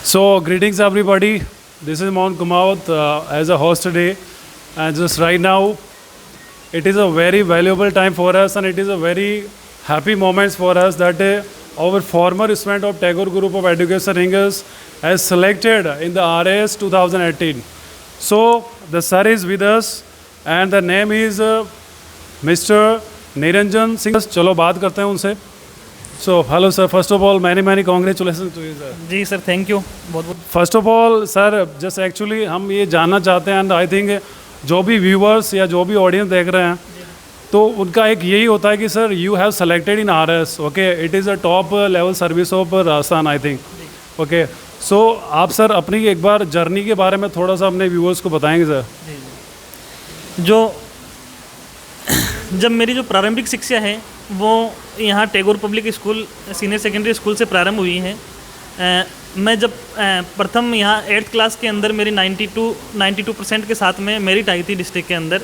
So, greetings everybody. This is Mohan Kumawat as a host today. And just right now, it is a very valuable time for us and it is a very happy moments for us that our former student of Tagore Group of Education Ringers has selected in the RAS 2018. So, the sir is with us and the name is Mr. Niranjan Singh. चलो बात करते हैं उनसे. So, hello sir. First of all, many congratulations to you sir. जी sir, thank you बहुत बहुत. First of all sir just actually हम ये जानना चाहते हैं एंड आई थिंक जो भी व्यूवर्स या जो भी ऑडियंस देख रहे हैं तो उनका एक यही होता है कि sir you have selected in RS. Okay, it is a top level service of Rajasthan I think. Okay, so आप सर अपनी एक बार जर्नी के बारे में थोड़ा सा अपने व्यूवर्स को बताएंगे सर. जो जब मेरी जो प्रारंभिक शिक्षा है वो यहाँ Tagore public school senior secondary school से प्रारंभ हुई है. मैं जब प्रथम यहाँ 8th क्लास के अंदर मेरी 92% के साथ में मेरिट आई थी डिस्ट्रिक्ट के अंदर.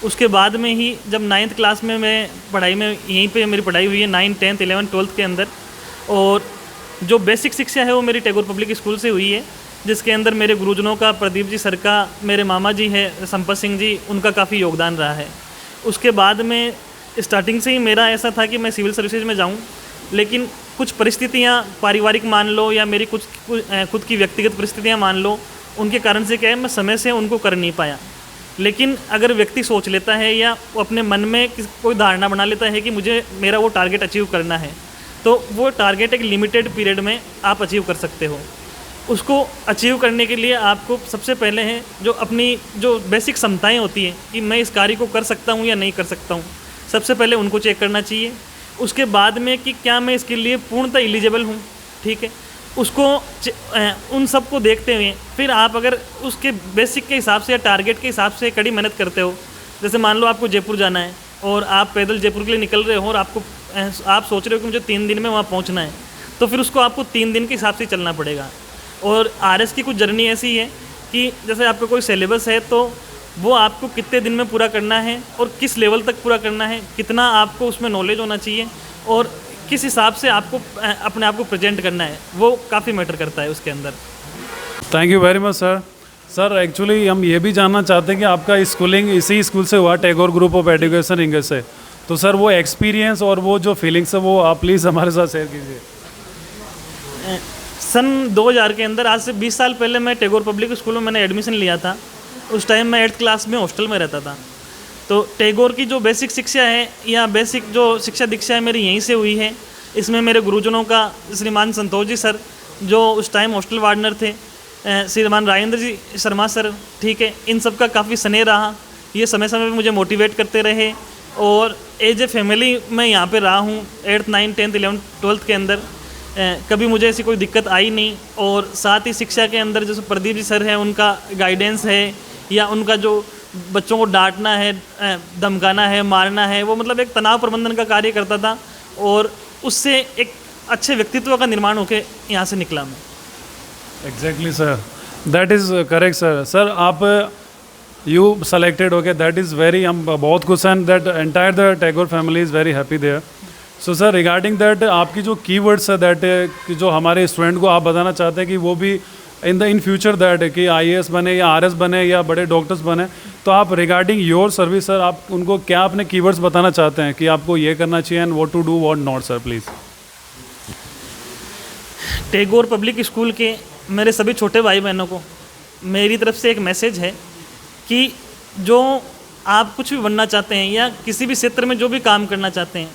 उसके बाद में ही जब 9th क्लास में मैं पढ़ाई में यहीं पे मेरी पढ़ाई हुई है 9, 10th, 11, 12th के अंदर. और जो बेसिक शिक्षा है वो मेरी टैगोर पब्लिक स्कूल से हुई है, जिसके अंदर मेरे गुरुजनों का, प्रदीप जी सर का, मेरे मामा जी है संपत सिंह जी, उनका काफ़ी योगदान रहा है. उसके बाद में स्टार्टिंग से ही मेरा ऐसा था कि मैं सिविल सर्विसेज में जाऊं, लेकिन कुछ परिस्थितियां पारिवारिक मान लो या मेरी कुछ खुद की व्यक्तिगत परिस्थितियां मान लो, उनके कारण से क्या है मैं समय से उनको कर नहीं पाया. लेकिन अगर व्यक्ति सोच लेता है या वो अपने मन में कोई धारणा बना लेता है कि मुझे मेरा वो टारगेट अचीव करना है, तो वो टारगेट एक लिमिटेड पीरियड में आप अचीव कर सकते हो. उसको अचीव करने के लिए आपको सबसे पहले है जो अपनी जो बेसिक क्षमताएँ होती हैं कि मैं इस कार्य को कर सकता हूँ या नहीं कर सकता हूँ, सबसे पहले उनको चेक करना चाहिए. उसके बाद में कि क्या मैं इसके लिए पूर्णतः एलिजिबल हूँ, ठीक है, उसको उन सब को देखते हुए फिर आप अगर उसके बेसिक के हिसाब से या टारगेट के हिसाब से कड़ी मेहनत करते हो. जैसे मान लो आपको जयपुर जाना है और आप पैदल जयपुर के लिए निकल रहे हो और आप सोच रहे हो कि मुझे 3 दिन में वहाँ पहुँचना है, तो फिर उसको आपको 3 दिन के हिसाब से चलना पड़ेगा. और RS की कुछ जर्नी ऐसी है कि जैसे आपका कोई सिलेबस है तो वो आपको कितने दिन में पूरा करना है और किस लेवल तक पूरा करना है, कितना आपको उसमें नॉलेज होना चाहिए और किस हिसाब से आपको अपने आप को प्रेजेंट करना है, वो काफ़ी मैटर करता है उसके अंदर. Thank you very much sir. Sir actually हम ये भी जानना चाहते हैं कि आपका स्कूलिंग इसी स्कूल से हुआ, टैगोर ग्रुप ऑफ एजुकेशन रिंगर से, तो सर वो एक्सपीरियंस और वो जो फीलिंग्स है वो आप प्लीज़ हमारे साथ शेयर कीजिए. सन 2000 के अंदर, आज से 20 साल पहले मैं टैगोर पब्लिक स्कूल में मैंने एडमिशन लिया था. उस टाइम मैं 8th क्लास में हॉस्टल में रहता था. तो टैगोर की जो बेसिक शिक्षा है या बेसिक जो शिक्षा दीक्षा है मेरी यहीं से हुई है. इसमें मेरे गुरुजनों का श्रीमान संतोष जी सर जो उस टाइम हॉस्टल वार्डनर थे, श्रीमान राजेंद्र जी शर्मा सर, ठीक है, इन सब का काफ़ी स्नेह रहा. ये समय समय पर मुझे मोटिवेट करते रहे और एज ए फैमिली मैं यहाँ पे रहा हूँ 8th, 9th, 10th, 11th, 12th के अंदर. कभी मुझे ऐसी कोई दिक्कत आई नहीं. और साथ ही शिक्षा के अंदर जैसे प्रदीप जी सर हैं, उनका गाइडेंस है या उनका जो बच्चों को डांटना है, धमकाना है, मारना है, वो मतलब एक तनाव प्रबंधन का कार्य करता था और उससे एक अच्छे व्यक्तित्व का निर्माण होकर यहाँ से निकला मैं. Exactly sir, that is correct sir. Sir आप you selected, okay, that is very, हम बहुत खुश हैं, that entire the Tagore family is very happy there. So sir regarding that आपकी जो कीवर्ड्स है दैट जो हमारे स्टूडेंट को आप बताना चाहते हैं कि वो भी इन फ्यूचर दैट कि IAS बने या RS बने या बड़े डॉक्टर्स बने, तो आप रिगार्डिंग योर सर्विस सर आप उनको क्या अपने कीवर्ड्स बताना चाहते हैं कि आपको ये करना चाहिए and what to do what not sir please. Tagore public school के मेरे सभी छोटे भाई बहनों को मेरी तरफ से एक मैसेज है कि जो आप कुछ भी बनना चाहते हैं या किसी भी क्षेत्र में जो भी काम करना चाहते हैं,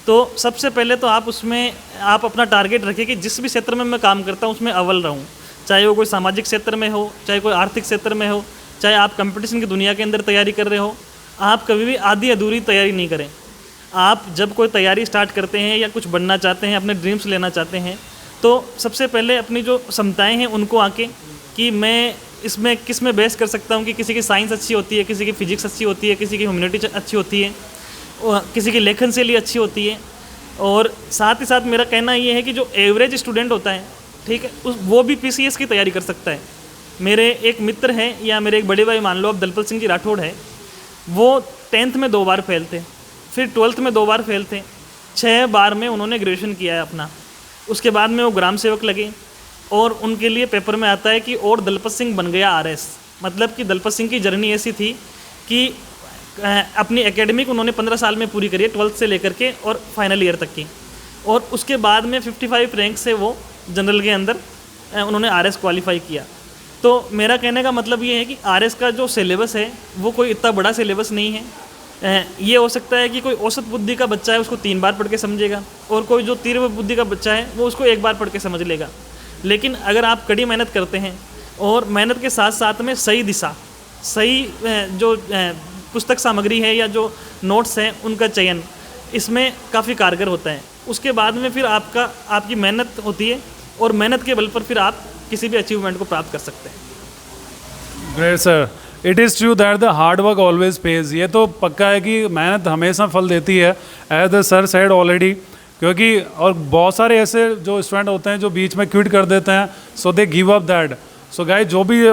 तो सबसे पहले तो आप उसमें आप अपना टारगेट रखिए कि जिस भी क्षेत्र में मैं काम करता हूँ उसमें अव्वल रहूँ. चाहे वो कोई सामाजिक क्षेत्र में हो, चाहे कोई आर्थिक क्षेत्र में हो, चाहे आप कंपटीशन की दुनिया के अंदर तैयारी कर रहे हो, आप कभी भी आधी अधूरी तैयारी नहीं करें. आप जब कोई तैयारी स्टार्ट करते हैं या कुछ बनना चाहते हैं, अपने ड्रीम्स लेना चाहते हैं, तो सबसे पहले अपनी जो क्षमताएँ हैं उनको आके कि मैं इसमें किस में बेस कर सकता हूँ कि किसी की साइंस अच्छी होती है, किसी की फिजिक्स अच्छी होती है, किसी की ह्यूमैनिटी अच्छी होती है, किसी की लेखन शैली अच्छी होती है. और साथ ही साथ मेरा कहना ये है कि जो एवरेज स्टूडेंट होता है, ठीक है, वो भी PCS की तैयारी कर सकता है. मेरे एक मित्र हैं या मेरे एक बड़े भाई मान लो आप दलपत सिंह जी राठौड़ है, वो 10th में 2 बार फेल थे, फिर 12th में 2 बार फेल थे, 6 बार में उन्होंने ग्रेजुएशन किया है अपना. उसके बाद में वो ग्राम सेवक लगे, और उनके लिए पेपर में आता है कि और दलपत सिंह बन गया आरएस। मतलब कि दलपत सिंह की जर्नी ऐसी थी कि अपनी एकेडमिक उन्होंने 15 साल में पूरी करी है, 12th से लेकर के और फाइनल ईयर तक की, और उसके बाद में 55 रैंक से वो जनरल के अंदर उन्होंने आरएस क्वालिफाई किया। तो मेरा कहने का मतलब ये है कि आरएस का जो सिलेबस है वो कोई इतना बड़ा सिलेबस नहीं है। ये हो सकता है कि कोई औसत बुद्धि का बच्चा है उसको 3 बार पढ़ के समझेगा, और कोई जो तीव्र बुद्धि का बच्चा है वो उसको 1 बार पढ़ के समझ लेगा। लेकिन अगर आप कड़ी मेहनत करते हैं और मेहनत के साथ साथ में सही दिशा, सही जो पुस्तक सामग्री है या जो नोट्स हैं उनका चयन इसमें काफ़ी कारगर होता है। उसके बाद में फिर आपकी मेहनत होती है, और मेहनत के बल पर फिर आप किसी भी अचीवमेंट को प्राप्त कर सकते हैं। Great sir, it is true that the hard work always page. ये तो पक्का है कि मेहनत हमेशा फल देती है, as the sir said already. क्योंकि और बहुत सारे ऐसे जो स्टूडेंट होते हैं जो बीच में क्विट कर देते हैं, so they give up that. So guys, जो भी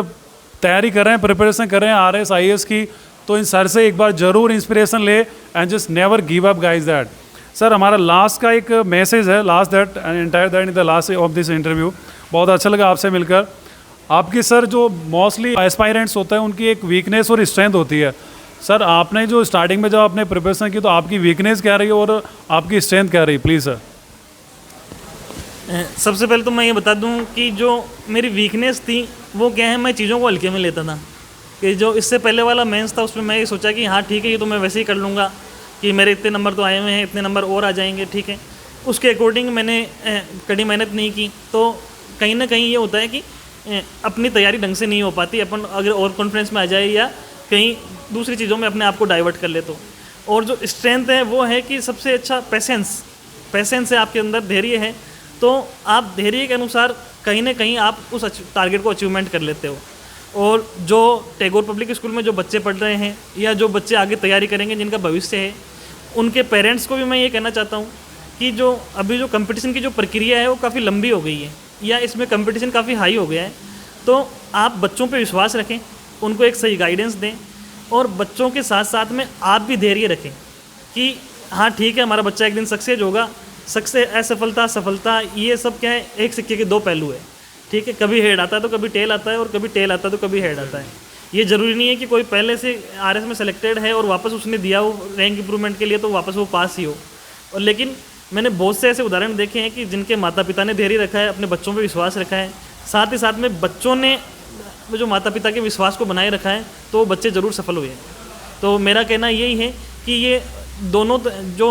तैयारी कर रहे हैं, प्रिपरेशन कर रहे हैं आरएस आईएएस की, तो इन सर से एक बार ज़रूर इंस्पिरेशन ले and just never give up guys that. Sir, हमारा लास्ट का एक मैसेज है, last that entire that in the last of this interview. बहुत अच्छा लगा आपसे मिलकर। आपकी सर जो मोस्टली एस्पायरेंट्स होता है उनकी एक वीकनेस और स्ट्रेंथ होती है। सर, आपने जो स्टार्टिंग में जब आपने प्रिपरेशन की तो आपकी वीकनेस क्या रही और आपकी स्ट्रेंथ क्या रही, प्लीज़ सर। सबसे पहले तो मैं ये बता दूं कि जो मेरी वीकनेस थी वो क्या है, मैं चीज़ों को हल्के में लेता था। कि जो इससे पहले वाला मेंस था उसमें मैं ये सोचा कि हाँ ठीक है, ये तो मैं वैसे ही कर लूँगा, कि मेरे इतने नंबर तो आए हुए हैं, इतने नंबर और आ जाएंगे, ठीक है। उसके अकॉर्डिंग मैंने कड़ी मेहनत नहीं की, तो कहीं ना कहीं ये होता है कि अपनी तैयारी ढंग से नहीं हो पाती। अपन अगर ओवर कॉन्फिडेंस में आ जाए या कहीं दूसरी चीज़ों में अपने आप को डाइवर्ट कर ले तो। और जो स्ट्रेंथ है वो है कि सबसे अच्छा पेशेंस है आपके अंदर, धैर्य है, तो आप धैर्य के अनुसार कहीं ना कहीं आप उस टारगेट को अचीवमेंट कर लेते हो। और जो टैगोर पब्लिक स्कूल में जो बच्चे पढ़ रहे हैं या जो बच्चे आगे तैयारी करेंगे जिनका भविष्य है, उनके पेरेंट्स को भी मैं ये कहना चाहता हूँ कि जो अभी जो कंपटीशन की जो प्रक्रिया है वो काफ़ी लंबी हो गई है, या इसमें कंपटीशन काफ़ी हाई हो गया है। तो आप बच्चों पे विश्वास रखें, उनको एक सही गाइडेंस दें, और बच्चों के साथ साथ में आप भी धैर्य रखें कि हाँ ठीक है, हमारा बच्चा एक दिन सक्सेस होगा। सक्सेस, असफलता, सफलता, ये सब क्या है, एक सिक्के के 2 पहलू है, ठीक है। कभी हेड आता है तो कभी टेल आता है, और कभी टेल आता है तो कभी हेड आता है। ये ज़रूरी नहीं है कि कोई पहले से आरएस में सेलेक्टेड है और वापस उसने दिया हो रैंक इंप्रूवमेंट के लिए तो वापस वो पास ही हो। और लेकिन मैंने बहुत से ऐसे उदाहरण देखे हैं कि जिनके माता पिता ने धैर्य रखा है, अपने बच्चों पे विश्वास रखा है, साथ ही साथ में बच्चों ने जो माता पिता के विश्वास को बनाए रखा है, तो बच्चे ज़रूर सफल हुए हैं। तो मेरा कहना यही है कि ये दोनों जो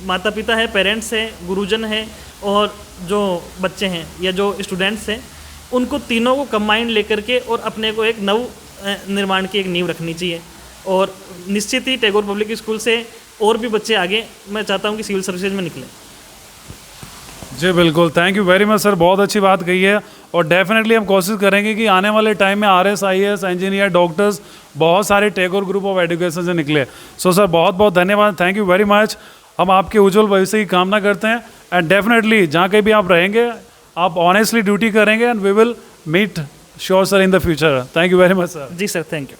माता पिता है, पेरेंट्स हैं, गुरुजन हैं, और जो बच्चे हैं या जो स्टूडेंट्स हैं, उनको तीनों को कंबाइंड लेकर के और अपने को एक नव निर्माण की एक नींव रखनी चाहिए। और निश्चित ही टैगोर पब्लिक स्कूल से और भी बच्चे आगे, मैं चाहता हूँ कि सिविल सर्विसेज में निकलें। जी बिल्कुल, thank you very much sir, बहुत अच्छी बात कही है। और डेफिनेटली हम कोशिश करेंगे कि आने वाले टाइम में आरएस, आईएएस, इंजीनियर, डॉक्टर्स बहुत सारे टैगोर ग्रुप ऑफ एजुकेशन से निकले। सो सर, बहुत बहुत धन्यवाद, थैंक यू वेरी मच। हम आपके उज्जवल भविष्य की कामना करते हैं, एंड डेफिनेटली जहाँ कहीं भी आप रहेंगे आप ऑनेस्टली ड्यूटी करेंगे, and we will meet sure sir in the future. Thank you very much sir. जी सर, थैंक यू।